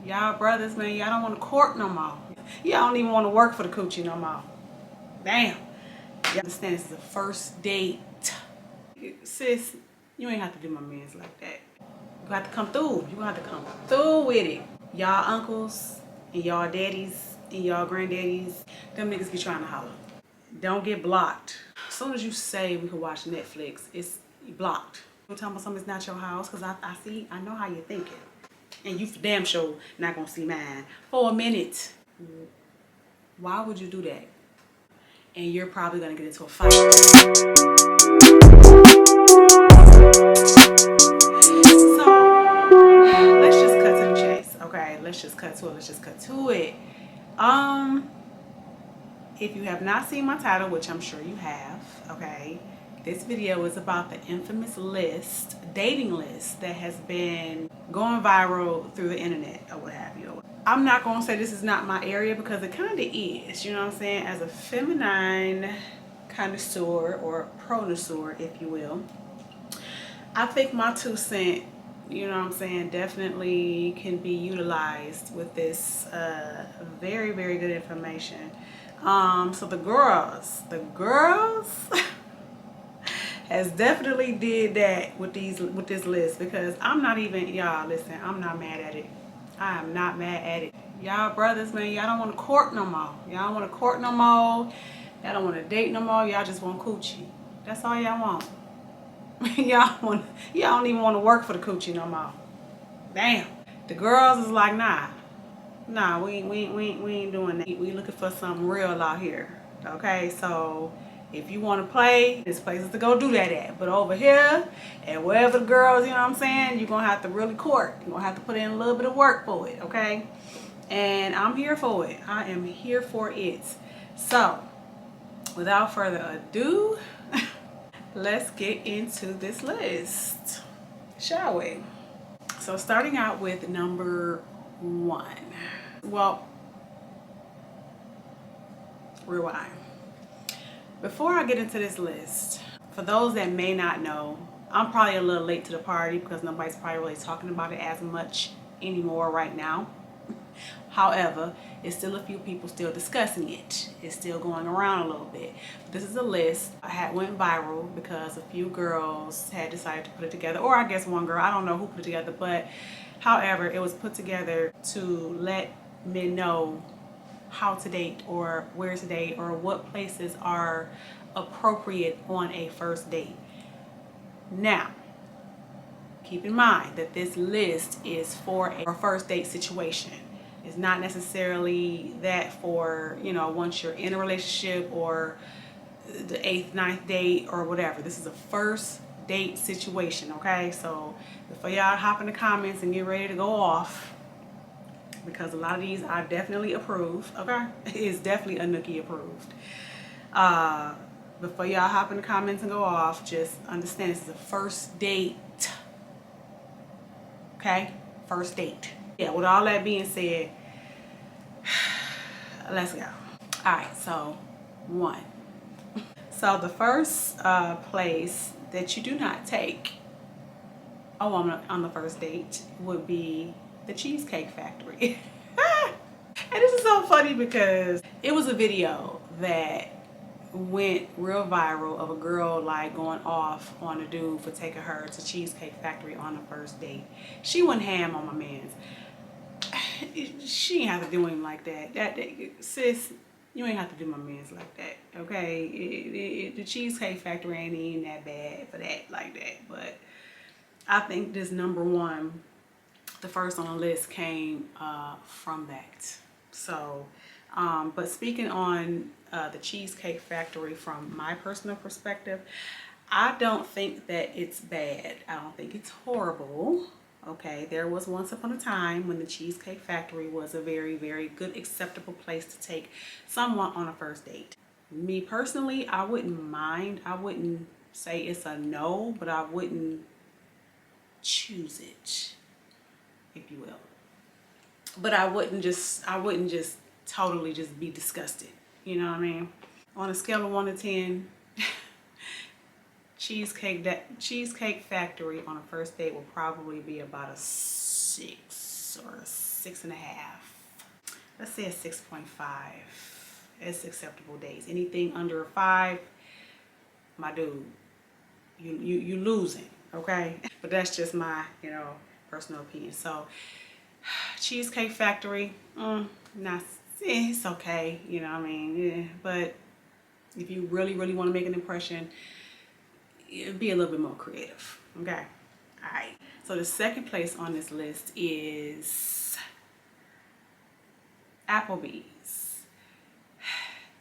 Y'all brothers, man, y'all don't want to court no more. Y'all don't even want to work for the coochie no more. Damn. You understand this is a first date. Sis, you ain't have to do my mans like that. You have to come through. You have to come through with it. Y'all uncles and y'all daddies and y'all granddaddies, them niggas be trying to holler. Don't get blocked. As soon as you say we can watch Netflix, it's blocked. Don't tell me something's not your house, because I know how you're thinking. And you for damn sure not gonna see mine for a minute. Why would you do that? And you're probably gonna get into a fight. So let's just cut to the chase, okay? Let's just cut to it. If you have not seen my title, which I'm sure you have, okay, this video is about the infamous dating list that has been going viral through the internet or what have you. I'm not going to say this is not my area, because it kind of is, you know what I'm saying? As a feminine connoisseur or pronounceur, if you will, I think my 2 cents, you know what I'm saying, definitely can be utilized with this very, very good information. So the girls has definitely did that with this list, because I'm not even, y'all listen, I'm not mad at it. I am not mad at it. Y'all brothers, man, y'all don't want to court no more. Y'all don't want to court no more. Y'all don't want to date no more. Y'all just want coochie. That's all y'all want. Y'all don't even want to work for the coochie no more. Damn. The girls is like, nah, we ain't doing that. We looking for something real out here. Okay, so if you want to play, there's places to go do that at. But over here, and wherever the girls, you know what I'm saying, you're gonna have to really court. You're gonna have to put in a little bit of work for it, okay? And I'm here for it. I am here for it. So, without further ado, let's get into this list, shall we? So starting out with number 1. Well, rewind. Before I get into this list, for those that may not know, I'm probably a little late to the party because nobody's probably really talking about it as much anymore right now. However, it's still a few people still discussing it. It's still going around a little bit. This is a list I went viral because a few girls had decided to put it together, or I guess one girl, I don't know who put it together, but however, it was put together to let men know how to date or where to date or what places are appropriate on a first date. Now, keep in mind that this list is for a first date situation. It's not necessarily that for, you know, once you're in a relationship or the 8th, 9th date or whatever. This is a first date situation, okay? So before y'all hop in the comments and get ready to go off, because a lot of these I definitely approve, okay? It's definitely a nookie approved. Before y'all hop in the comments and go off, just understand this is a first date, okay? First date. Yeah, with all that being said, let's go. All right, so 1. So the first place that you do not take on the first date would be the Cheesecake Factory. And this is so funny because it was a video that went real viral of a girl like going off on a dude for taking her to Cheesecake Factory on the first date. She went ham on my man's. She ain't have to do him like that. Sis, you ain't have to do my man's like that, okay? The Cheesecake Factory ain't even that bad for that, like that. But I think this number 1, the first on the list, came from that. So, but speaking on the Cheesecake Factory from my personal perspective, I don't think that it's bad. I don't think it's horrible. Okay, there was once upon a time when the Cheesecake Factory was a very, very good, acceptable place to take someone on a first date. Me personally, I wouldn't mind. I wouldn't say it's a no, but I wouldn't choose it, if you will. But I wouldn't just totally just be disgusted. You know what I mean? On a scale of 1 to 10, Cheesecake Factory on a first date will probably be about a 6 or a 6.5. Let's say a 6.5. It's acceptable days. Anything under a 5, my dude, you losing, okay? But that's just my, personal opinion. So, Cheesecake Factory, it's okay, you know what I mean? Yeah, but if you really, really want to make an impression, be a little bit more creative, okay? All right. So the second place on this list is Applebee's.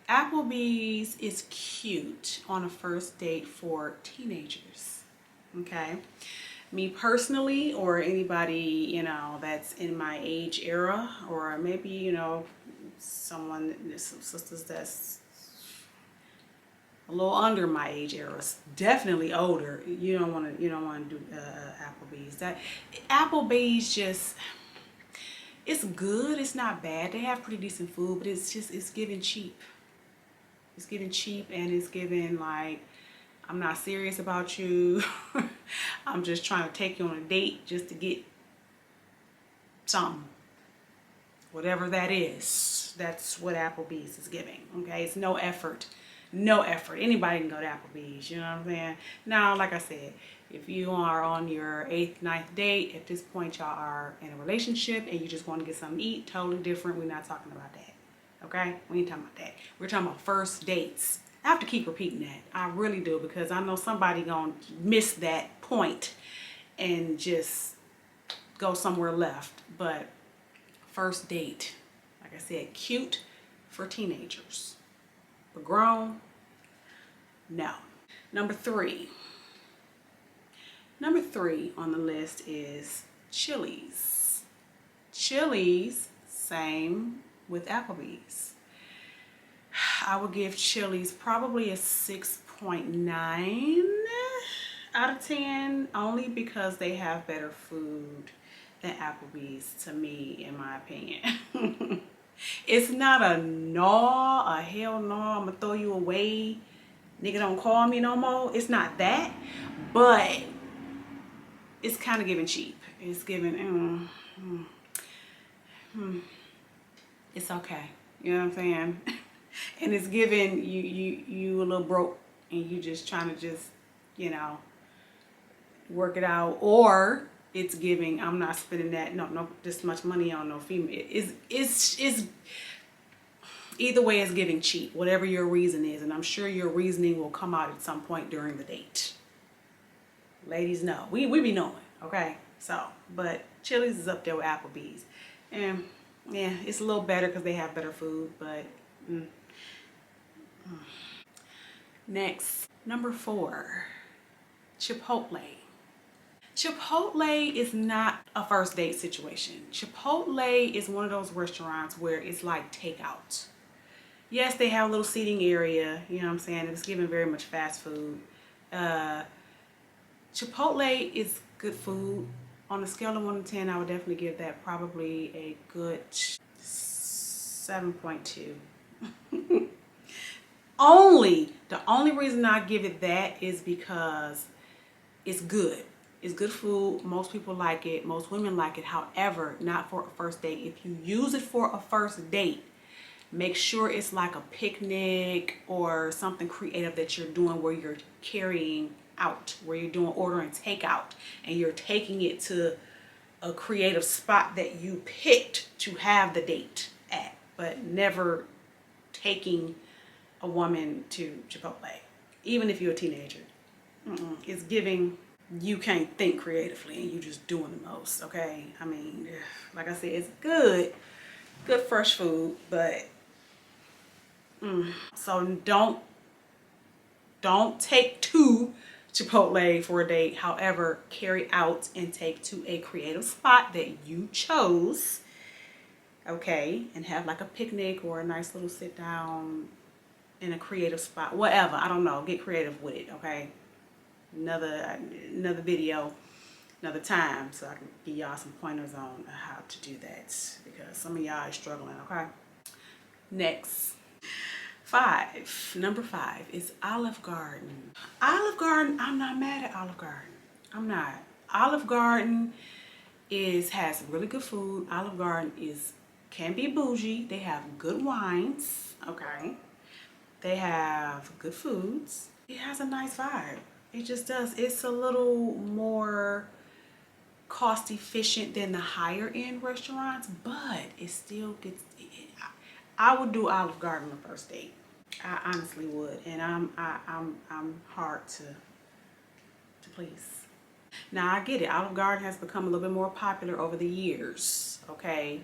Applebee's is cute on a first date for teenagers, okay? Me personally, or anybody, that's in my age era, or maybe, some sisters that's a little under my age era, definitely older. You don't want to do Applebee's. Applebee's just, it's good. It's not bad. They have pretty decent food, but it's giving cheap. It's giving cheap, and it's giving like, I'm not serious about you. I'm just trying to take you on a date just to get something. Whatever that is, that's what Applebee's is giving. Okay, it's no effort. No effort. Anybody can go to Applebee's, you know what I'm saying? Now, like I said, if you are on your 8th, 9th date, at this point y'all are in a relationship and you just want to get something to eat, totally different. We're not talking about that. Okay? We ain't talking about that. We're talking about first dates. I have to keep repeating that. I really do, because I know somebody gonna miss that point and just go somewhere left. But first date, like I said, cute for teenagers. For grown, no. Number three on the list is Chili's. Chili's, same with Applebee's. I would give Chili's probably a 6.9 out of 10, only because they have better food than Applebee's, to me, in my opinion. It's not a no, a hell no, I'm gonna throw you away, nigga, don't call me no more. It's not that, but it's kind of giving cheap. It's giving, it's okay. You know what I'm saying? And it's giving you a little broke, and you just trying to work it out, or it's giving, I'm not spending that no this much money on no female. It's either way, it's giving cheap, whatever your reason is, and I'm sure your reasoning will come out at some point during the date. Ladies know, we be knowing, okay? So, but Chili's is up there with Applebee's, and yeah, it's a little better because they have better food, but Next, number 4, Chipotle. Chipotle is not a first date situation. Chipotle is one of those restaurants where it's like takeout. Yes, they have a little seating area, you know what I'm saying? It's giving very much fast food. Chipotle is good food. On a scale of 1 to 10, I would definitely give that probably a good 7.2. The only reason I give it that is because it's good. It's good food. Most people like it. Most women like it. However, not for a first date. If you use it for a first date, make sure it's like a picnic or something creative that you're doing where you're carrying out, where you're doing ordering takeout, and you're taking it to a creative spot that you picked to have the date at, but never taking a woman to Chipotle, even if you're a teenager. It's giving, you can't think creatively and you just doing the most, okay? I mean, like I said, it's good fresh food, but so don't take to Chipotle for a date. However, carry out and take to a creative spot that you chose, okay, and have like a picnic or a nice little sit down in a creative spot, whatever. I don't know, get creative with it, okay? Another video, another time, so I can give y'all some pointers on how to do that, because some of y'all are struggling, okay? Next, number 5 is Olive Garden. Olive Garden, I'm not mad at Olive Garden. I'm not. Olive Garden has really good food. Olive Garden can be bougie. They have good wines, okay? They have good foods. It has a nice vibe. It just does. It's a little more cost efficient than the higher end restaurants, but it still gets. I would do Olive Garden on the first date. I honestly would, and I'm hard to please. Now I get it. Olive Garden has become a little bit more popular over the years, okay?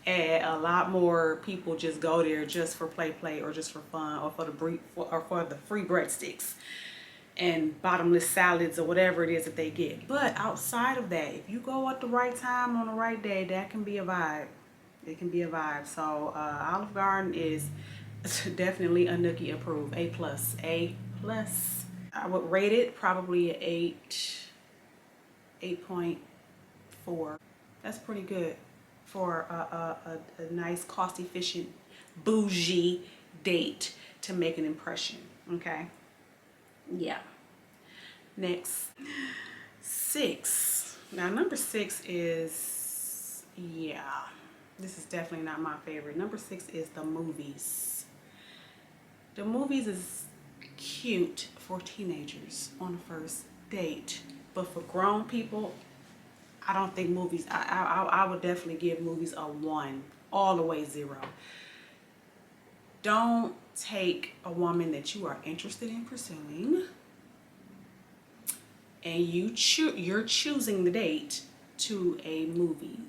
And a lot more people just go there just for play or just for fun or for the free breadsticks and bottomless salads or whatever it is that they get. But outside of that, if you go at the right time on the right day, that can be a vibe. It can be a vibe. So Olive Garden is definitely a Nookie approved. A plus. A plus. I would rate it probably an 8.4. That's pretty good for a nice cost efficient bougie date to make an impression. Okay. Yeah. Next, 6. Now number 6 is, yeah, this is definitely not my favorite. Number 6 is the movies. The movies is cute for teenagers on the first date, but for grown people, I don't think movies. I would definitely give movies a 1, all the way 0. Don't take a woman that you are interested in pursuing and you're choosing the date to a movie,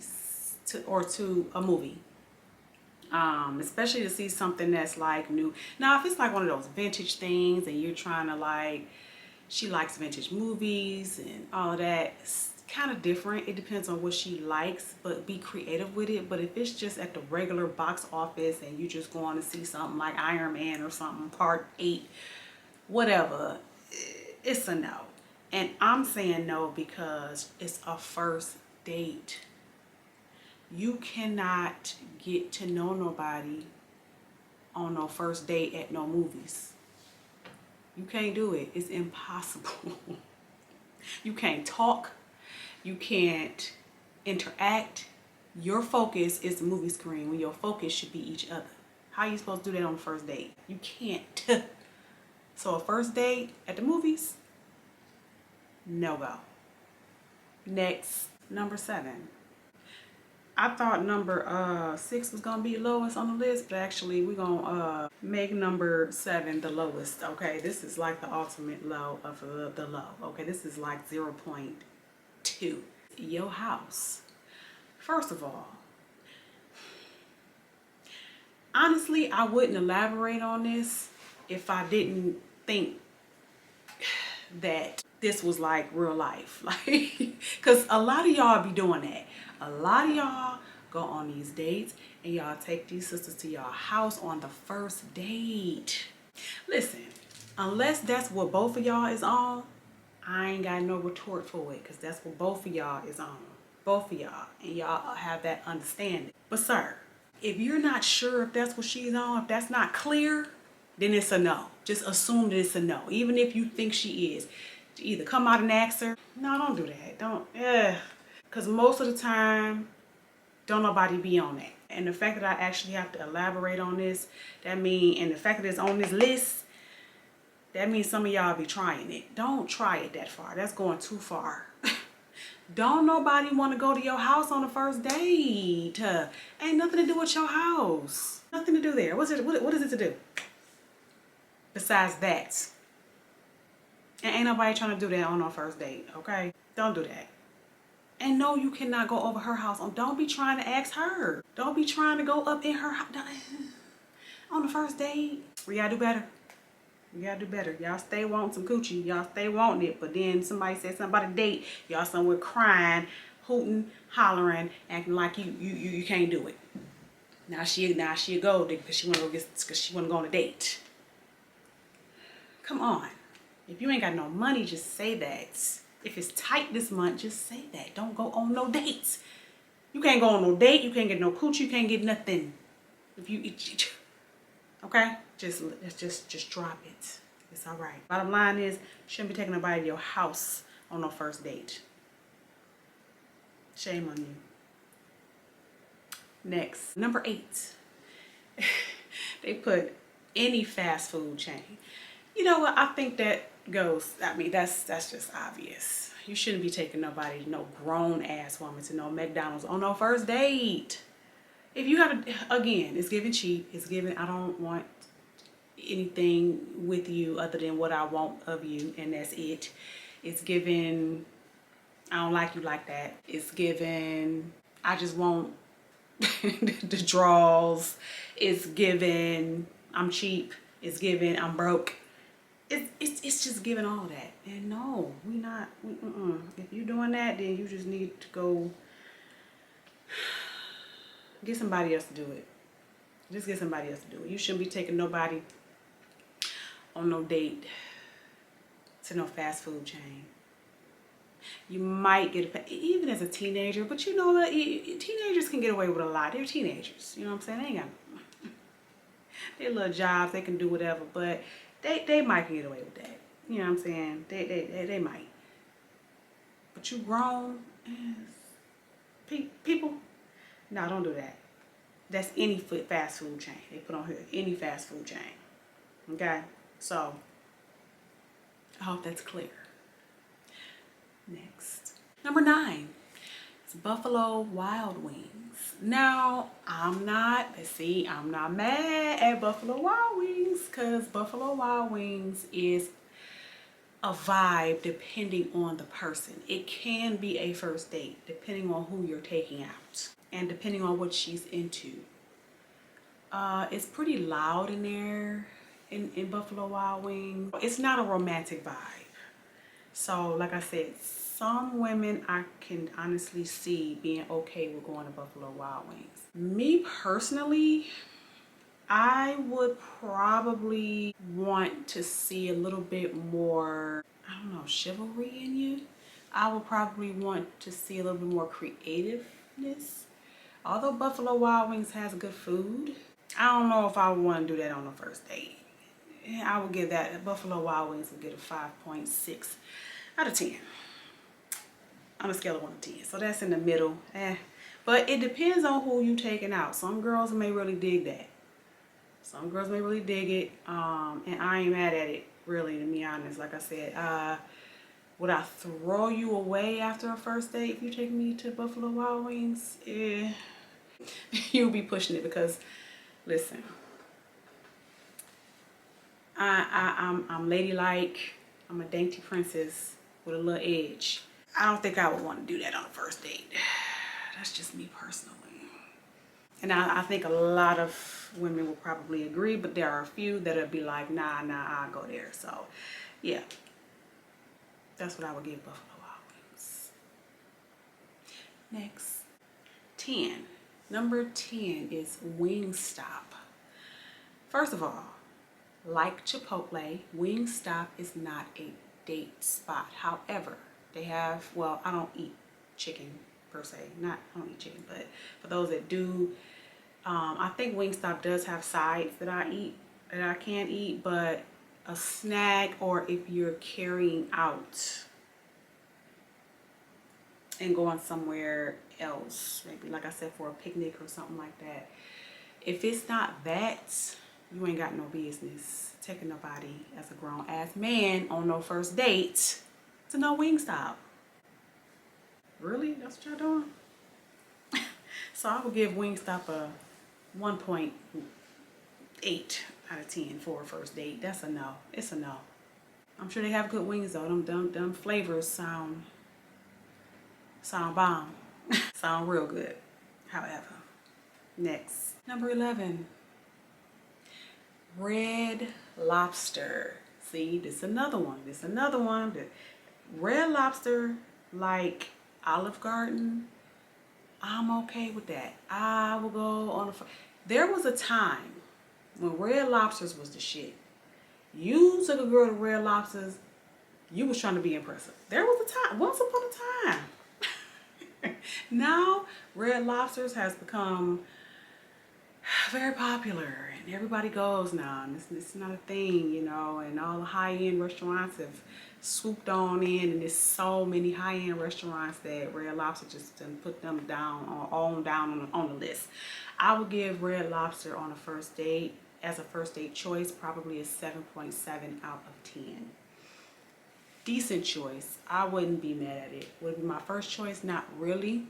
especially to see something that's like new. Now if it's like one of those vintage things and you're trying to like, she likes vintage movies and all of that, it's kind of different. It depends on what she likes, but be creative with it. But if it's just at the regular box office and you just going to see something like Iron Man or something, part 8, whatever, it's a no. And I'm saying no because it's a first date. You cannot get to know nobody on no first date at no movies. You can't do it. It's impossible. You can't talk. You can't interact. Your focus is the movie screen when your focus should be each other. How are you supposed to do that on the first date? You can't. So a first date at the movies, no go. Next, number 7. I thought number 6 was gonna be lowest on the list, but actually we're gonna make number 7 the lowest. Okay, this is like the ultimate low of the low. Okay, this is like 0.2. Your house. First of all, honestly, I wouldn't elaborate on this if I didn't think that this was like real life. Like, because a lot of y'all be doing that. A lot of y'all go on these dates and y'all take these sisters to y'all house on the first date. Listen, unless that's what both of y'all is on, I ain't got no retort for it, because that's what both of y'all is on. Both of y'all. And y'all have that understanding. But sir, if you're not sure if that's what she's on, if that's not clear, then it's a no. Just assume that it's a no. Even if you think she is. Either come out and ask her. No, don't do that. Don't. Because most of the time, don't nobody be on that. And the fact that I actually have to elaborate on this, and the fact that it's on this list, that means some of y'all be trying it. Don't try it that far. That's going too far. Don't nobody want to go to your house on the first date. Ain't nothing to do with your house. Nothing to do there. What is it to do? Besides that. And ain't nobody trying to do that on no first date, okay? Don't do that. And no, you cannot go over her house. Don't be trying to ask her. Don't be trying to go up in her house on the first date. We gotta do better. We gotta do better. Y'all stay wanting some coochie. Y'all stay wanting it. But then somebody said something about a date. Y'all somewhere crying, hooting, hollering, acting like you can't do it. Now she a gold digger because she wanna go on a date. Come on. If you ain't got no money, just say that. If it's tight this month, just say that. Don't go on no dates. You can't go on no date. You can't get no coochie. You can't get nothing. If you okay, just drop it. It's all right. Bottom line is, you shouldn't be taking nobody to your house on no first date. Shame on you. Next, number 8. They put any fast food chain. You know what? I think that goes, I mean, that's just obvious. You shouldn't be taking nobody, no grown ass woman to no McDonald's on no first date. If you have a, again, it's giving cheap. It's giving, I don't want anything with you other than what I want of you, and that's it. It's giving, I don't like you like that. It's giving, I just want the draws. It's giving, I'm cheap. It's giving, I'm broke. It's just giving all that. And no, we not. If you're doing that, then you just need to go get somebody else to do it. Just get somebody else to do it. You shouldn't be taking nobody on no date to no fast food chain. You might get a, even as a teenager, but you know what? Teenagers can get away with a lot. They're teenagers. You know what I'm saying? They ain't got their little jobs. They can do whatever, but they might get away with that. You know what I'm saying? They might. But you grown people, no, don't do that. That's any fast food chain. They put on here any fast food chain. Okay? So, I hope that's clear. Next. Number 9. It's Buffalo Wild Wings. Now, I'm not mad at Buffalo Wild Wings, because Buffalo Wild Wings is a vibe depending on the person. It can be a first date depending on who you're taking out and depending on what she's into. It's pretty loud in there in Buffalo Wild Wings. It's not a romantic vibe. So like I said, some women I can honestly see being okay with going to Buffalo Wild Wings. Me personally, I would probably want to see a little bit more, I don't know, chivalry in you. I would probably want to see a little bit more creativeness. Although Buffalo Wild Wings has good food, I don't know if I would want to do that on the first date. I would give that, Buffalo Wild Wings would get a 5.6 out of 10 on a scale of 1 to 10. So that's in the middle. But it depends on who you taking out. Some girls may really dig that. Some girls may really dig it, and I ain't mad at it, really, to be honest. Like I said, would I throw you away after a first date if you take me to Buffalo Wild Wings? You'll be pushing it because, listen, I'm ladylike. I'm a dainty princess with a little edge. I don't think I would want to do that on a first date. That's just me personally. And I think a lot of women will probably agree, but there are a few that'll be like, nah, I'll go there. So, yeah. That's what I would give Buffalo Wild Wings. Next. 10. Number 10 is Wingstop. First of all, like Chipotle, Wingstop is not a date spot. However, they have, well, I don't eat chicken per se. I don't eat chicken, but for those that do, I think Wingstop does have sides that I can't eat, but a snack, or if you're carrying out and going somewhere else, maybe like I said, for a picnic or something like that. If it's not that, you ain't got no business taking nobody as a grown ass man on no first date to no Wingstop. Really? That's what y'all doing? So I would give Wingstop a 1.8 out of 10 for a first date. That's a no. It's a no. I'm sure they have good wings though. Them flavors sound bomb. Sound real good. However, next, number 11, Red Lobster. See, this is another one. The Red Lobster, like Olive Garden, I'm okay with that. I will go on there was a time when Red Lobsters was the shit. You took a girl to Red Lobsters, you was trying to be impressive. There was a time, once upon a time. Now, Red Lobsters has become very popular and everybody goes now, and it's not a thing, you know, and all the high-end restaurants have swooped on in, and there's so many high-end restaurants that Red Lobster just didn't put them down on down on the list. I would give Red Lobster on a first date, as a first date choice, probably a 7.7 out of 10. Decent choice. I wouldn't be mad at it. Would it be my first choice? Not really,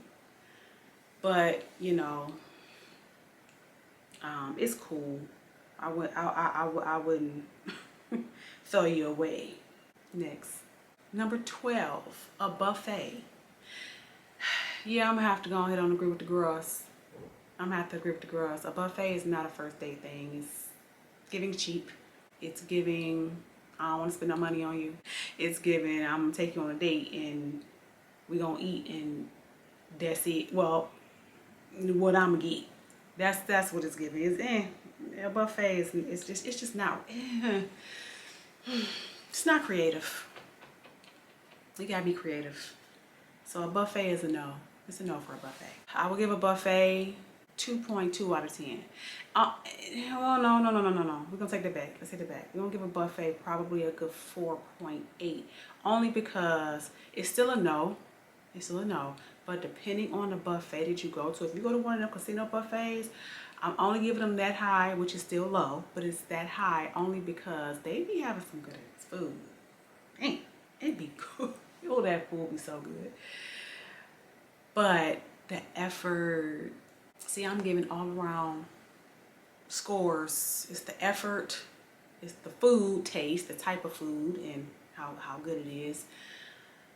but you know, it's cool. I wouldn't throw you away. Next, number 12, a buffet. Yeah, I'm gonna have to go ahead and agree with the girls. I'm gonna have to agree with the girls. A buffet is not a first date thing. It's giving cheap. It's giving, I don't want to spend no money on you. It's giving, I'm gonna take you on a date and we gonna eat and that's it. Well, what I'm gonna get. That's what it's giving. It's a buffet is, it's just not. It's not creative. You gotta be creative. So a buffet is a no. It's a no for a buffet. I will give a buffet 2.2 out of 10. Well, no. We're gonna take that back. Let's take it back. We're gonna give a buffet probably a good 4.8. Only because it's still a no. It's still a no. But depending on the buffet that you go to, if you go to one of them casino buffets, I'm only giving them that high, which is still low, but it's that high only because they be having some good ass food. Dang, it'd be good. Oh, that food would be so good. But the effort, see, I'm giving all around scores. It's the effort, it's the food taste, the type of food, and how good it is.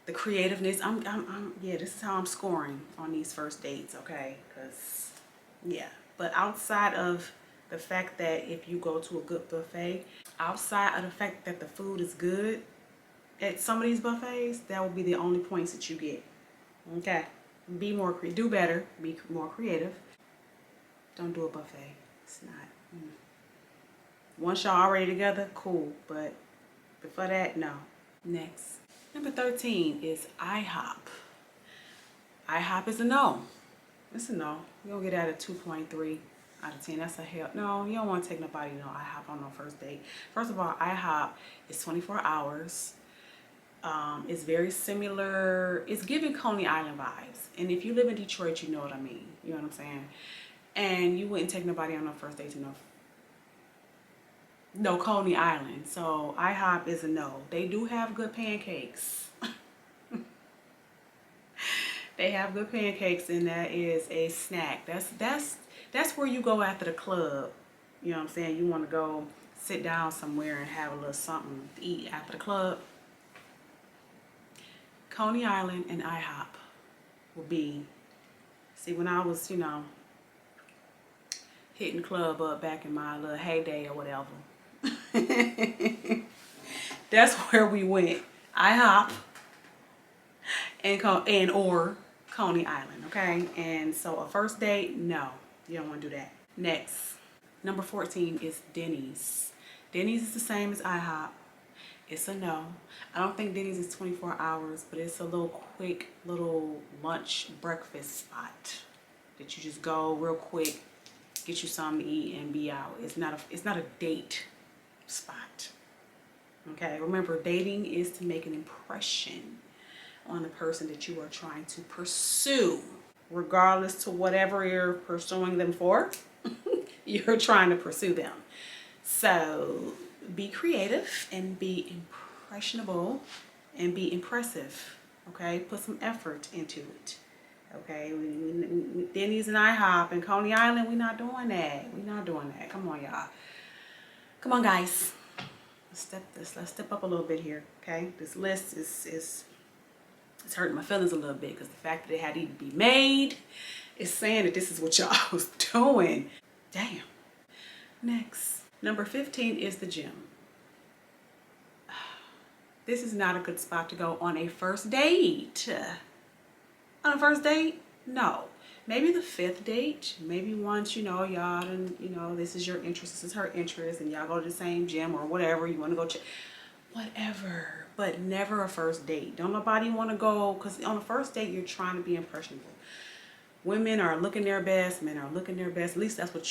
The creativeness. Yeah, this is how I'm scoring on these first dates, okay? Because, yeah. But outside of the fact that if you go to a good buffet, outside of the fact that the food is good at some of these buffets, that will be the only points that you get. Okay? Be more do better, be more creative. Don't do a buffet. It's not. Once y'all already together, cool. But before that, no. Next. Number 13 is IHOP. IHOP is a no. It's a no. You don't get out of 2.3 out of 10. That's a hell. No, you don't want to take nobody to IHOP on no first date. First of all, IHOP is 24 hours. It's very similar. It's giving Coney Island vibes. And if you live in Detroit, you know what I mean. You know what I'm saying? And you wouldn't take nobody on no first date to no Coney Island. So IHOP is a no. They do have good pancakes. They have good pancakes, and that is a snack. That's where you go after the club. You know what I'm saying? You want to go sit down somewhere and have a little something to eat after the club. Coney Island and IHOP will be. See, when I was, you know, hitting the club up back in my little heyday or whatever, that's where we went. IHOP and or Coney Island, okay? And so a first date, no, you don't want to do that. Next, number 14 is Denny's. Denny's is the same as IHOP. It's a no. I don't think Denny's is 24 hours, but it's a little quick little lunch breakfast spot that you just go real quick, get you something to eat and be out. It's not a date spot. Okay, remember, dating is to make an impression on the person that you are trying to pursue, regardless to whatever you're pursuing them for. You're trying to pursue them. So be creative and be impressionable and be impressive. Okay, put some effort into it. Okay, Denny's and IHOP and Coney Island, we're not doing that. We're not doing that. Come on, y'all. Come on, guys. Let's step up a little bit here. Okay, this list is it's hurting my feelings a little bit because the fact that it had to even be made is saying that this is what y'all was doing. Damn. Next, number 15 is the gym. This is not a good spot to go on a first date. On a first date? No. Maybe the 5th date. Maybe once, you know, y'all and, you know, this is your interest, this is her interest, and y'all go to the same gym or whatever. You want to go check. Whatever. But never a first date. Don't nobody want to go, because on a first date, you're trying to be impressionable. Women are looking their best. Men are looking their best. At least that's what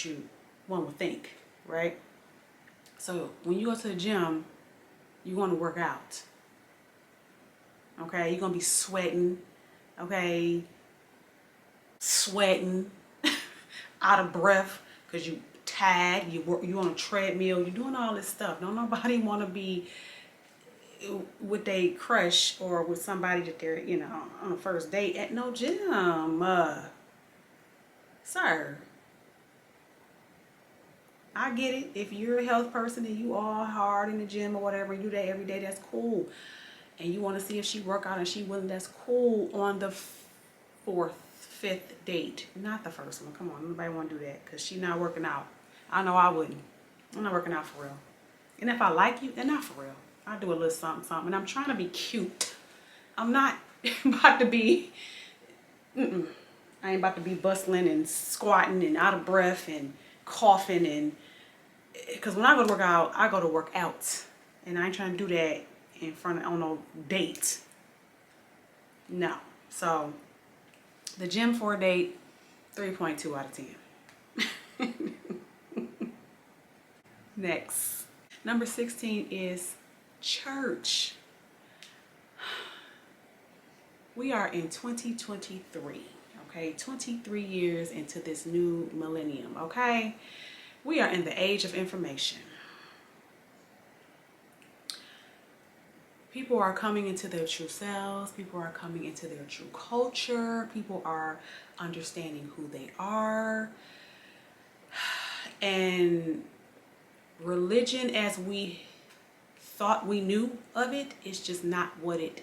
one would think, right? So when you go to the gym, you want to work out. Okay, you're gonna be sweating. Okay, sweating, out of breath because you tired. You on a treadmill. You're doing all this stuff. Don't nobody want to be with a crush or with somebody that they're, you know, on a first date at no gym. Sir, I get it. If you're a health person and you are hard in the gym or whatever, you do that every day, that's cool. And you want to see if she work out and she willing, that's cool on the fourth, fifth date. Not the first one. Come on, nobody want to do that because she not working out. I know I wouldn't. I'm not working out for real. And if I like you, then not for real. I do a little something, something. And I'm trying to be cute. I'm not about to be, I ain't about to be bustling and squatting and out of breath and coughing and, because when I go to work out, I go to work out. And I ain't trying to do that in front of, on no date. No. So, the gym for a date, 3.2 out of 10. Next. Number 16 is church. We are in 2023, okay? 23 years into this new millennium, okay? We are in the age of information. People are coming into their true selves. People are coming into their true culture. People are understanding who they are. And religion as we thought we knew of it is just not what it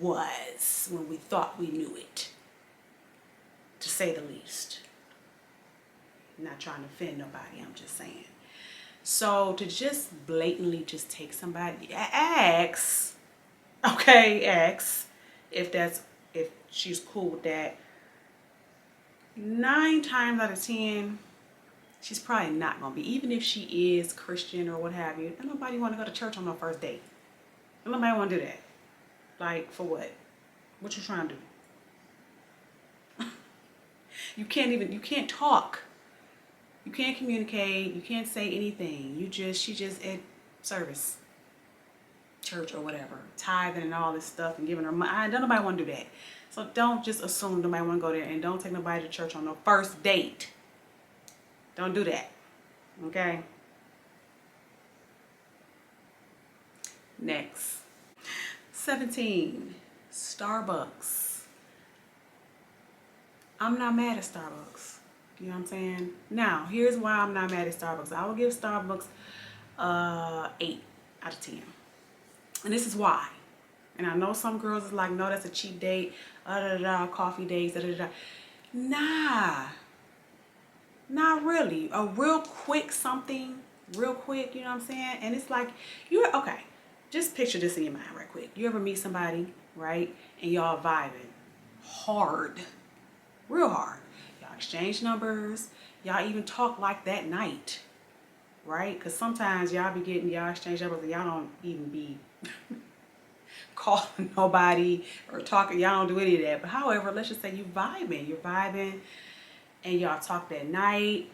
was when we thought we knew it, to say the least. I'm not trying to offend nobody, I'm just saying. So to just blatantly just take somebody, ask if she's cool with that. 9 times out of 10, she's probably not gonna be. Even if she is Christian or what have you, don't nobody want to go to church on no first date. Don't nobody want to do that. Like, for what? What you trying to do? You can't talk. You can't communicate. You can't say anything. She just at service, church or whatever, tithing and all this stuff and giving her money. Don't nobody want to do that. So don't just assume nobody want to go there, and don't take nobody to church on no first date. Don't do that. Okay? Next. 17. Starbucks. I'm not mad at Starbucks. You know what I'm saying? Now, here's why I'm not mad at Starbucks. I will give Starbucks 8 out of 10. And this is why. And I know some girls is like, no, that's a cheap date. Coffee dates. Nah. Not really. A real quick something. Real quick, you know what I'm saying? And it's like, okay. Just picture this in your mind right quick. You ever meet somebody, right? And y'all vibing hard. Real hard. Y'all exchange numbers. Y'all even talk like that night. Right? Because sometimes y'all exchange numbers and y'all don't even be calling nobody or talking. Y'all don't do any of that. But however, let's just say you're vibing and y'all talk that night.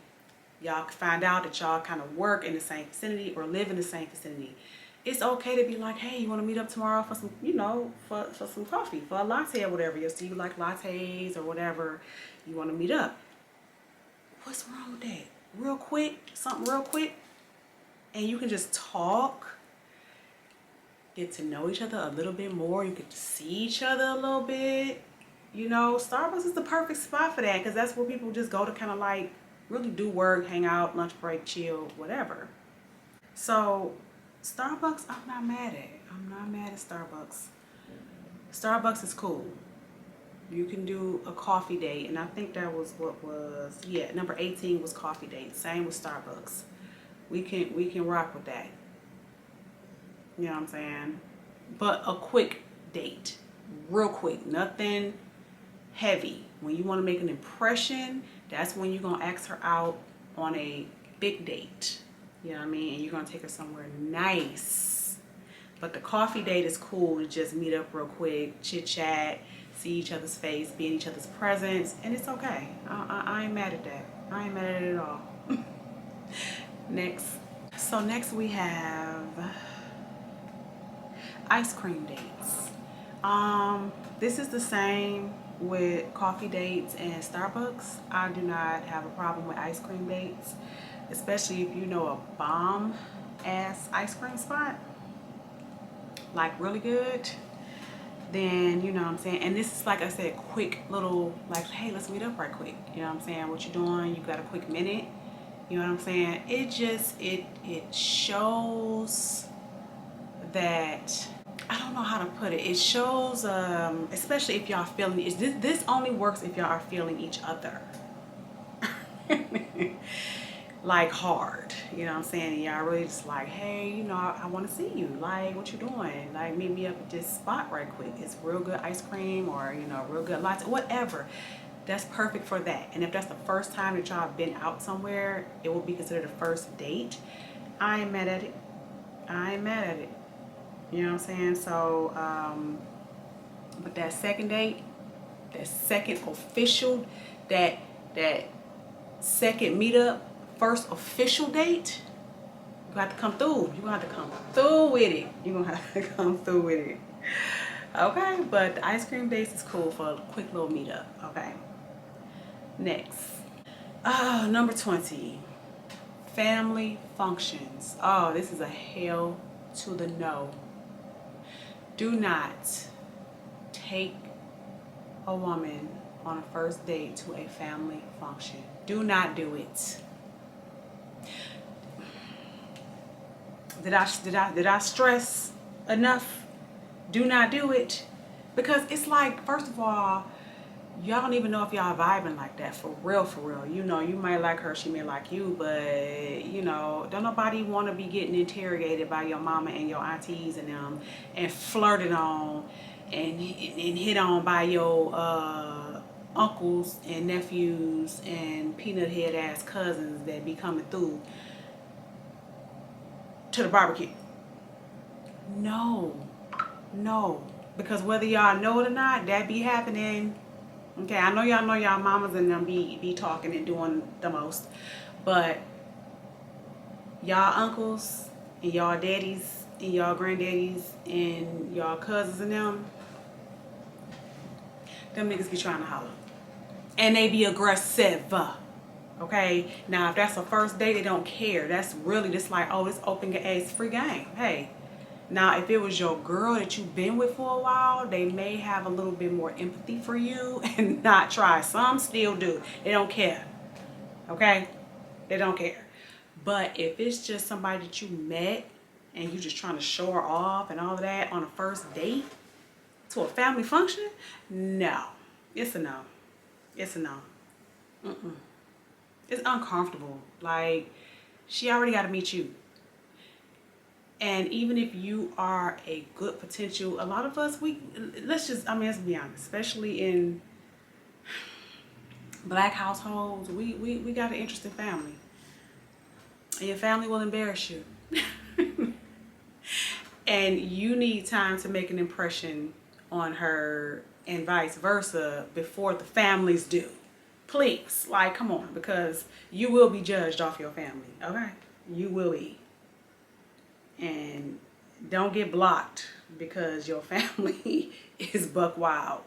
Y'all find out that y'all kind of work in the same vicinity or live in the same vicinity. It's okay to be like, hey, you want to meet up tomorrow for some, for some coffee, for a latte or whatever. You like lattes or whatever. You want to meet up. What's wrong with that? Real quick, something real quick. And you can just talk, get to know each other a little bit more. You get to see each other a little bit. Starbucks is the perfect spot for that because that's where people just go to kind of like really do work, hang out, lunch break, chill, whatever. So Starbucks, I'm not mad at. I'm not mad at Starbucks. Starbucks is cool. You can do a coffee date, and I think that was number 18 was coffee date. Same with Starbucks. We can rock with that. You know what I'm saying? But a quick date. Real quick. Nothing heavy. When you want to make an impression, that's when you're going to ask her out on a big date. You know what I mean? And you're going to take her somewhere nice. But the coffee date is cool to just meet up real quick, chit chat, see each other's face, be in each other's presence, and it's okay. I ain't mad at that. I ain't mad at it at all. Next. So next we have ice cream dates. This is the same with coffee dates and Starbucks. I do not have a problem with ice cream dates, especially if you know a bomb ass ice cream spot, like really good. Then you know what I'm saying. And this is, like I said, quick little, like, hey, let's meet up right quick. You know what I'm saying? What you doing? You got a quick minute? You know what I'm saying? It just it shows that, I don't know how to put it. It shows, especially if y'all feeling it. This only works if y'all are feeling each other. Like hard, you know what I'm saying? And y'all really just like, hey, you know, I want to see you. Like, what you doing? Like, meet me up at this spot right quick. It's real good ice cream, or you know, real good latte, whatever. That's perfect for that. And if that's the first time that y'all have been out somewhere, it will be considered a first date. I ain't mad at it. I ain't mad at it. You know what I'm saying? So, but that second date, that second official, that second meetup, first official date, you have to come through. You're gonna have to come through with it. You're gonna have to come through with it. Okay, but the ice cream dates is cool for a quick little meetup. Okay. Next. Number 20. Family functions. Oh, this is a hell to the no. Do not take a woman on a first date to a family function. Do not do it. Did I stress enough? Do not do it. Because it's like, first of all, y'all don't even know if y'all vibing like that, for real, for real. You know, you might like her, she may like you, but you know, don't nobody want to be getting interrogated by your mama and your aunties and them, and flirted on and hit on by your uncles and nephews and peanut head ass cousins that be coming through to the barbecue. No, no, because whether y'all know it or not, that be happening. Okay, I know y'all mamas and them be talking and doing the most, but y'all uncles and y'all daddies and y'all granddaddies and y'all cousins and them niggas be trying to holler, and they be aggressive. Okay, now if that's a first date, they don't care. That's really just like, oh, it's open, it's free game. Hey. Now, if it was your girl that you've been with for a while, they may have a little bit more empathy for you and not try. Some still do. They don't care. Okay? They don't care. But if it's just somebody that you met and you just trying to show her off and all of that on a first date to a family function, no. It's a no. It's a no. Mm-mm. It's uncomfortable. Like, she already got to meet you. And even if you are a good potential, a lot of us, let's be honest, especially in black households, we got an interesting family. And your family will embarrass you. And you need time to make an impression on her and vice versa before the families do. Please, like, come on, because you will be judged off your family, okay? You will be. And don't get blocked because your family is buck wild.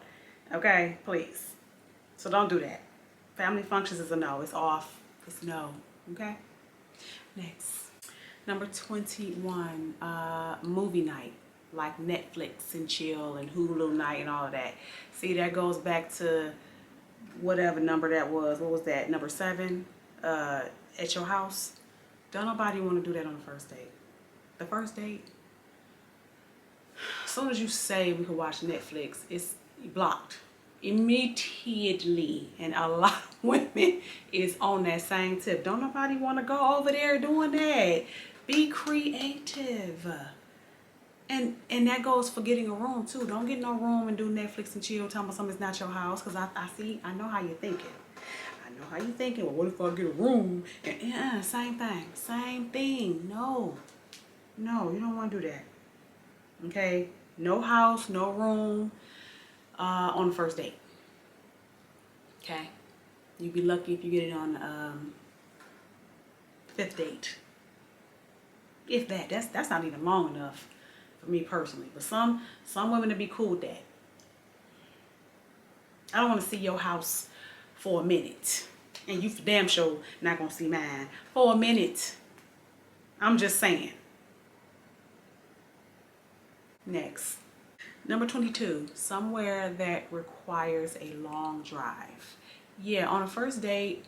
Okay, please. So don't do that. Family functions is a no. It's off. It's no. Okay. Next. Number 21. Movie night, like Netflix and chill and Hulu night and all of that. See, that goes back to whatever number that was. What was that? Number 7. At your house. Don't nobody want to do that on the first date. The first date, as soon as you say we can watch Netflix, it's blocked immediately. And a lot of women is on that same tip. Don't nobody want to go over there doing that. Be creative. And that goes for getting a room too. Don't get no room and do Netflix and chill, tell me something's not your house, because I know how you're thinking. I know how you're thinking. Well, what if I get a room? And yeah, same thing. Same thing. No. No, you don't want to do that. Okay? No house, no room on the first date. Okay? You'd be lucky if you get it on 5th date. If that. That's not even long enough for me personally. But some women would be cool with that. I don't want to see your house for a minute. And you for damn sure not going to see mine for a minute. I'm just saying. Next. Number 22, somewhere that requires a long drive. Yeah, on a first date,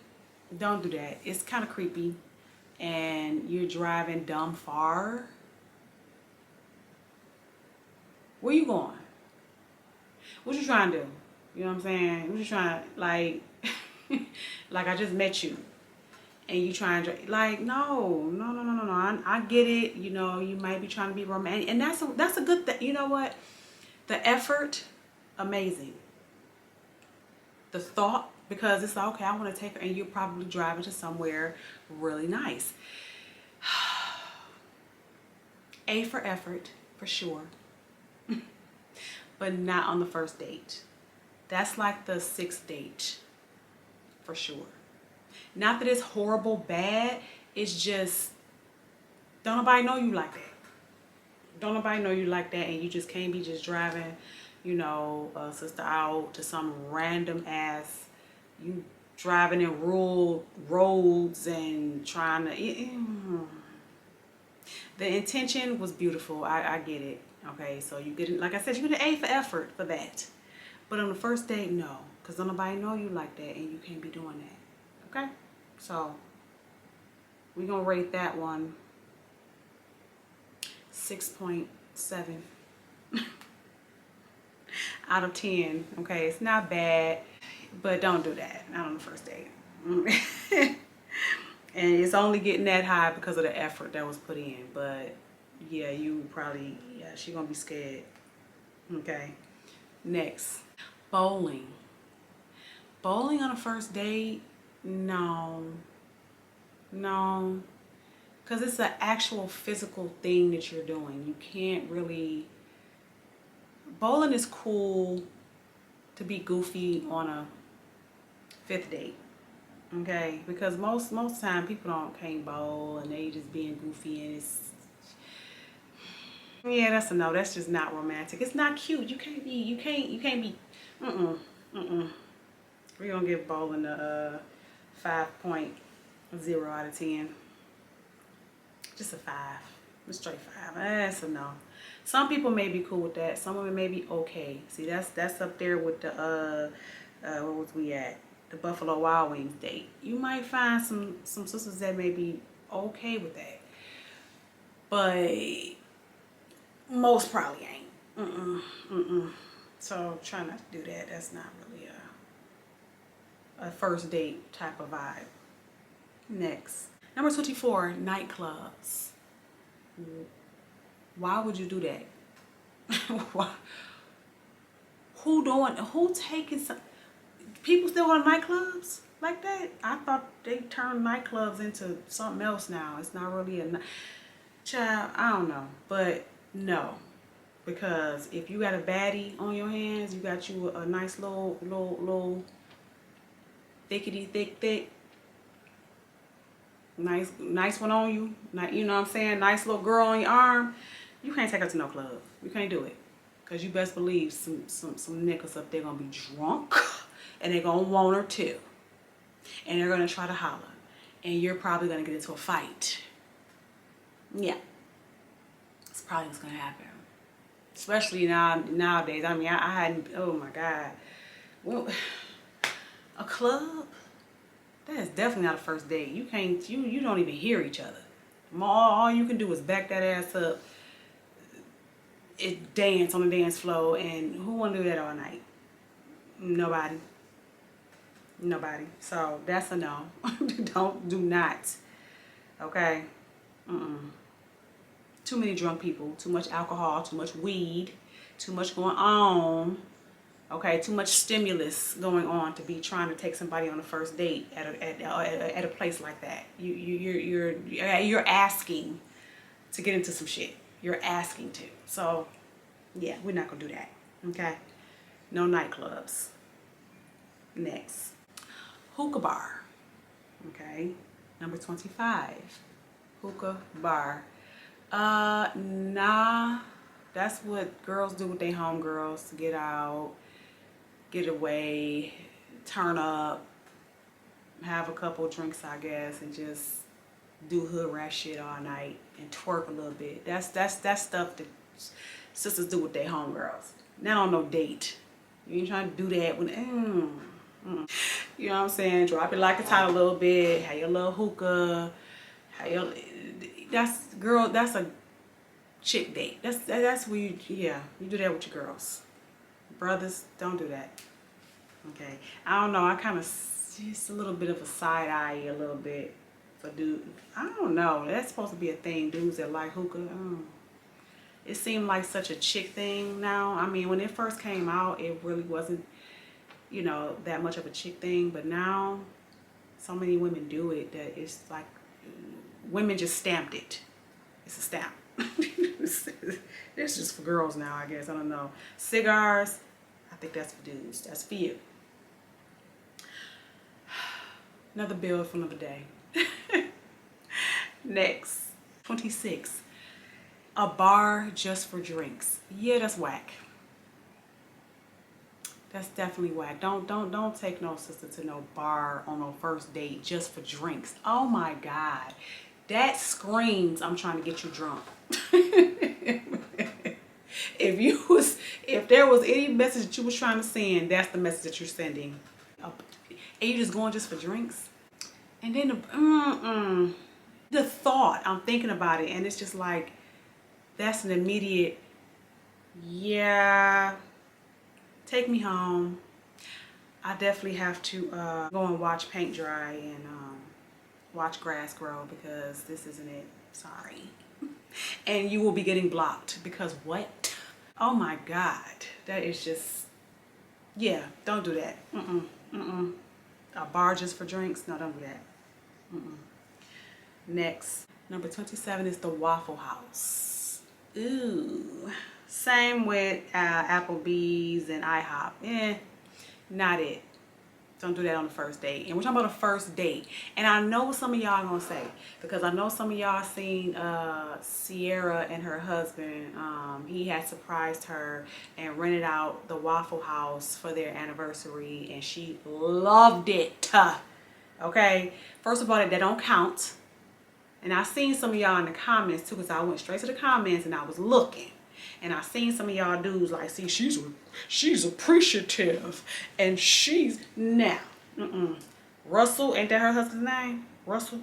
don't do that. It's kind of creepy and you're driving dumb far. Where you going? What you trying to do? You know what I'm saying? What you trying to, like, like I just met you and you trying to, like, no. I get it. You know, you might be trying to be romantic and that's a good thing. You know what? The effort, amazing. The thought, because it's like, okay, I want to take her, and you're probably driving to somewhere really nice. A for effort, for sure, but not on the first date. That's like the 6th date, for sure. Not that it's horrible, bad. It's just, don't nobody know you like that. Don't nobody know you like that, and you just can't be just driving, you know, a sister out to some random ass, you driving in rural roads and trying to, the intention was beautiful. I get it. Okay, so you get it. Like I said, you get an A for effort for that. But on the first date, no, because don't nobody know you like that, and you can't be doing that. Okay, so we're gonna rate that one 6.7 out of 10. Okay, it's not bad, but don't do that. Not on the first date. And it's only getting that high because of the effort that was put in. But yeah, you probably, yeah, she gonna be scared. Okay, next, bowling. Bowling on a first date? No, because it's an actual physical thing that you're doing. You can't really, bowling is cool to be goofy on a 5th date. Okay, because most time people can't bowl and they just being goofy, and it's, yeah, that's a no. That's just not romantic. It's not cute. You can't be we're gonna give bowling a 5.0 out of 10. Just a 5. A straight 5. That's a no. Some people may be cool with that. Some of it may be okay. See, that's up there with the where was we at? The Buffalo Wild Wings date. You might find some sisters that may be okay with that, but most probably ain't. So try not to do that. That's not really a first date type of vibe. Next, number 24, nightclubs. Why would you do that? Why? Who taking some, people still go to nightclubs like that? I thought they turned nightclubs into something else now. It's not really a child. I don't know, but no, because if you got a baddie on your hands, you got you a nice little thickety thick, nice one on you. You know what I'm saying? Nice little girl on your arm. You can't take her to no club. You can't do it, cause you best believe some niggas up there gonna be drunk. And they're going to want her too. And they're going to try to holler. And you're probably going to get into a fight. Yeah. It's probably what's going to happen. Especially nowadays. I mean, I hadn't, oh my God. Well, a club? That is definitely not a first date. You can't, you don't even hear each other. All you can do is back that ass up, dance on the dance floor. And who want to do that all night? Nobody. So that's a no. Do not. Okay. Too many drunk people, too much alcohol, too much weed, too much going on. Okay, too much stimulus going on to be trying to take somebody on a first date at a place like that. You're asking to get into some shit. You're asking to. So yeah, we're not gonna do that. Okay. No nightclubs. Next, hookah bar. Okay, number 25, hookah bar. Nah, that's what girls do with their homegirls to get out, get away, turn up, have a couple drinks, I guess, and just do hood rat shit all night and twerk a little bit. That's stuff that sisters do with their homegirls. Not on no date. You ain't trying to do that when you know what I'm saying? Drop it like it's hot a little bit. Have your little hookah. Have your, that's a chick date. That's where you do that with your girls. Brothers, don't do that. Okay. I don't know. I kind of just a little bit of a side eye a little bit for dude. I don't know. That's supposed to be a thing. Dudes that like hookah. It seemed like such a chick thing now. I mean, when it first came out, it really wasn't, you know, that much of a chick thing. But now, so many women do it that it's like women just stamped it. It's a stamp. It's just for girls now, I guess. I don't know. Cigars, I think that's for dudes. That's for you. Another bill for another day. Next, 26. A bar just for drinks. Yeah, that's whack. That's definitely whack. Don't take no sister to no bar on no first date just for drinks. Oh my God. That screams, I'm trying to get you drunk. If there was any message that you was trying to send, that's the message that you're sending. And you just going just for drinks? And then the thought, I'm thinking about it, and it's just like, that's an immediate, yeah, take me home. I definitely have to go and watch paint dry and watch grass grow, because this isn't it. Sorry. And you will be getting blocked because what? Oh my God. That is just, yeah, don't do that. A bar just for drinks? No, don't do that. Next, number 27 is the Waffle House. Ooh. Same with Applebee's and IHOP. Not it. Don't do that on the first date. And we're talking about a first date. And I know what some of y'all are going to say, because I know some of y'all seen Sierra and her husband. He had surprised her and rented out the Waffle House for their anniversary, and she loved it. Okay? First of all, that don't count. And I seen some of y'all in the comments too, because I went straight to the comments and I was looking. And I seen some of y'all dudes like, see, she's appreciative, and she's now. Russell, ain't that her husband's name? Russell.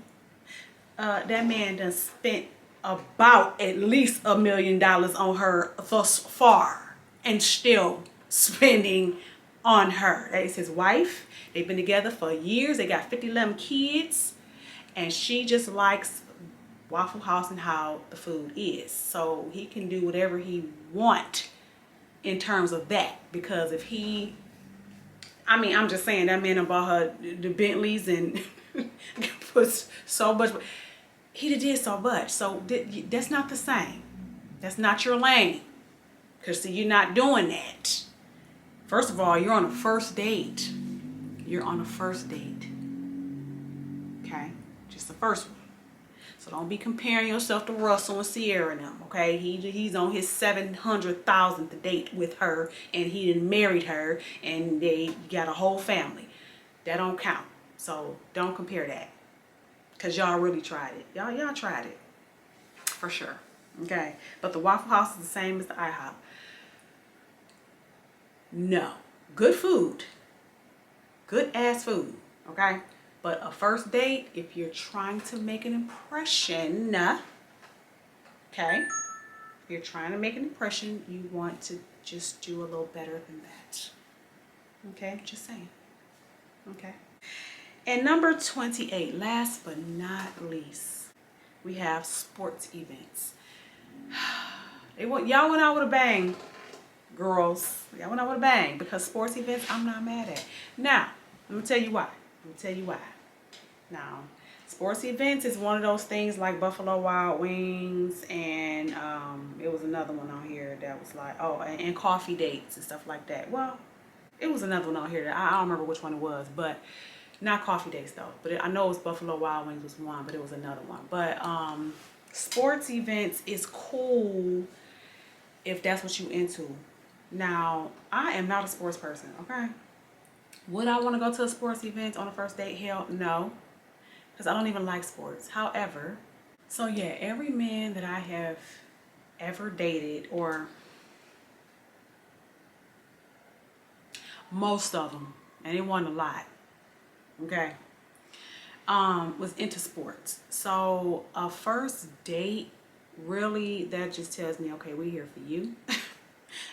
That man done spent about at least $1 million on her thus far, and still spending on her. That is his wife. They've been together for years. They got 11 kids, and she just likes Waffle House and how the food is. So he can do whatever he want in terms of that, because if he, I mean, I'm just saying, that man done bought her the Bentleys and put so much, he did so much. So that's not the same. That's not your lane, because see, you're not doing that. First of all, you're on a first date. You're on a first date. Okay? Just the first one. So don't be comparing yourself to Russell and Sierra and them, okay? He's on his 700,000th date with her, and he done married her, and they got a whole family. That don't count. So don't compare that, because y'all really tried it. Y'all tried it for sure, okay? But the Waffle House is the same as the IHOP. No, good food, good ass food, okay? But a first date, if you're trying to make an impression, okay? If you're trying to make an impression, you want to just do a little better than that. Okay, just saying. Okay. And number 28, last but not least, we have sports events. Y'all went out with a bang, girls. Y'all went out with a bang, because sports events, I'm not mad at. Now, let me tell you why. Now, sports events is one of those things like Buffalo Wild Wings, and it was another one on here that was like, oh, and coffee dates and stuff like that. Well, it was another one on here that I don't remember which one it was, but not coffee dates though. But I know it was Buffalo Wild Wings was one, but it was another one. But sports events is cool if that's what you into. Now, I am not a sports person, okay? Would I want to go to a sports event on a first date? Hell no, because I don't even like sports. However, so yeah, every man that I have ever dated, or most of them, and it wasn't a lot, okay, was into sports. So a first date, really, that just tells me, okay, we're here for you.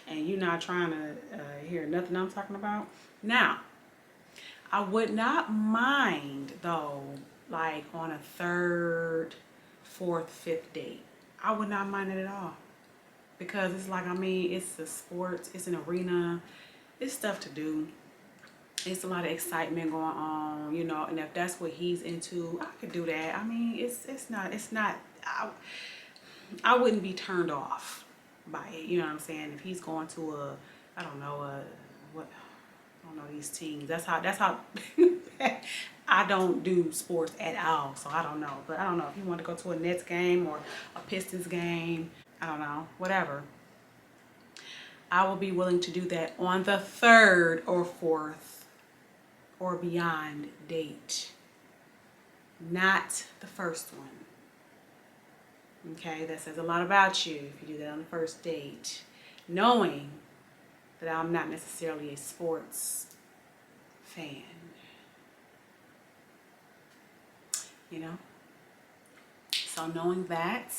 And you're not trying to hear nothing I'm talking about. Now, I would not mind though, like on a third, fourth, fifth date. I would not mind it at all. Because it's like, I mean, it's a sports, it's an arena, it's stuff to do. It's a lot of excitement going on, you know, and if that's what he's into, I could do that. I mean, it's not, I wouldn't be turned off by it, you know what I'm saying? If he's going to a, I don't know, what, I don't know these teams. That's how I don't do sports at all, so I don't know. But I don't know if you want to go to a Nets game or a Pistons game, I don't know, whatever. I will be willing to do that on the third or fourth or beyond date, not the first one. Okay, that says a lot about you if you do that on the first date, knowing that I'm not necessarily a sports fan, you know. So knowing that,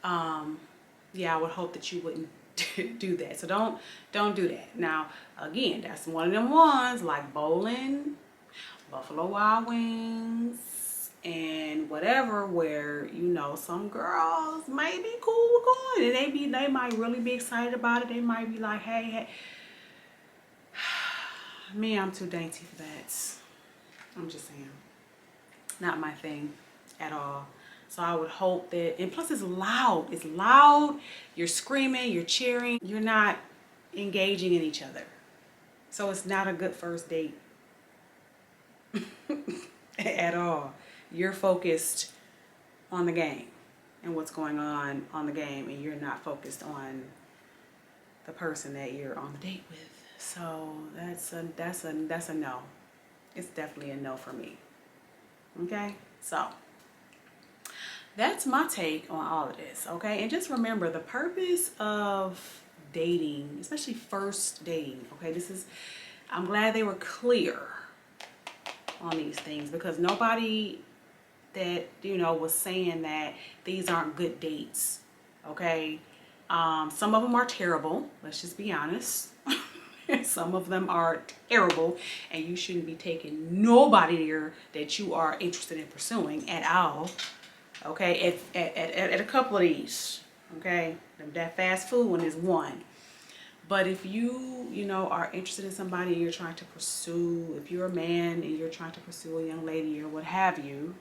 yeah, I would hope that you wouldn't do that. So don't do that. Now, again, that's one of them ones like bowling, Buffalo Wild Wings, and whatever, where, you know, some girls might be cool with going, and they might really be excited about it. They might be like, hey, me, I'm too dainty for that. I'm just saying, not my thing at all. So I would hope that, and plus it's loud. It's loud. You're screaming, you're cheering. You're not engaging in each other. So it's not a good first date at all. You're focused on the game and what's going on the game, and you're not focused on the person that you're on the date with. So that's a no. It's definitely a no for me. Okay? So that's my take on all of this, okay? And just remember, the purpose of dating, especially first dating, okay? I'm glad they were clear on these things, because nobody that, you know, was saying that these aren't good dates, okay? Some of them are terrible, let's just be honest. Some of them are terrible, and you shouldn't be taking nobody there that you are interested in pursuing at all. Okay, at a couple of these, okay, that fast food one is one. But if you know, are interested in somebody and you're trying to pursue, if you're a man and you're trying to pursue a young lady or what have you,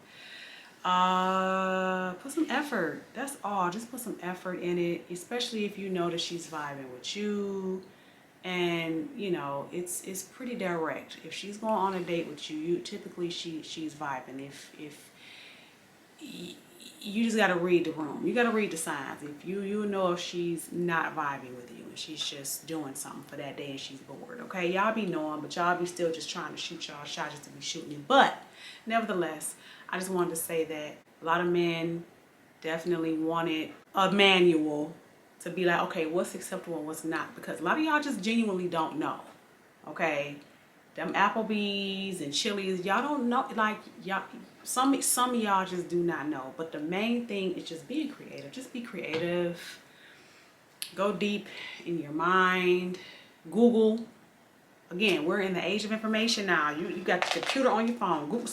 put some effort. That's all. Just put some effort in it, especially if you know that she's vibing with you, and you know it's pretty direct. If she's going on a date with you, typically she's vibing. If you just got to read the room. You got to read the signs. If you know if she's not vibing with you and she's just doing something for that day and she's bored, okay? Y'all be knowing, but y'all be still just trying to shoot y'all shot just to be shooting it. But nevertheless, I just wanted to say that a lot of men definitely wanted a manual to be like, okay, what's acceptable and what's not, because a lot of y'all just genuinely don't know, okay? Them Applebee's and Chili's, y'all don't know, like, y'all, some of y'all just do not know. But the main thing is just being creative. Just be creative. Go deep in your mind. Google. Again, we're in the age of information now. You got the computer on your phone. Google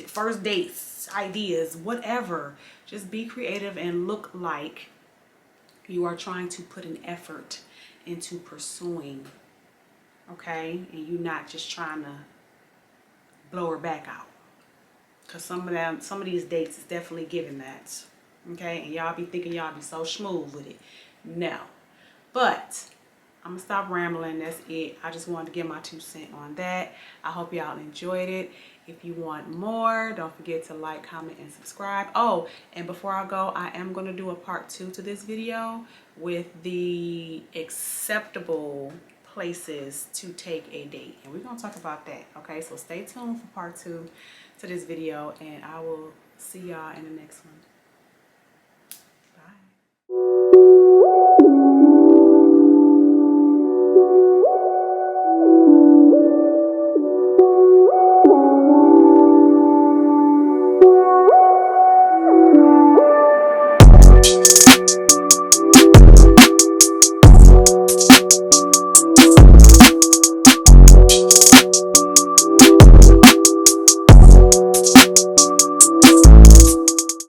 first dates, ideas, whatever. Just be creative and look like you are trying to put an effort into pursuing, okay? And you're not just trying to blow her back out. Because some of these dates is definitely giving that, okay? And y'all be thinking y'all be so smooth with it. No. But I'm going to stop rambling. That's it. I just wanted to give my 2 cents on that. I hope y'all enjoyed it. If you want more, don't forget to like, comment, and subscribe. Oh, and before I go, I am going to do a part 2 to this video with the acceptable places to take a date, and we're going to talk about that. Okay, so stay tuned for part 2 to this video, and I will see y'all in the next one. Bye.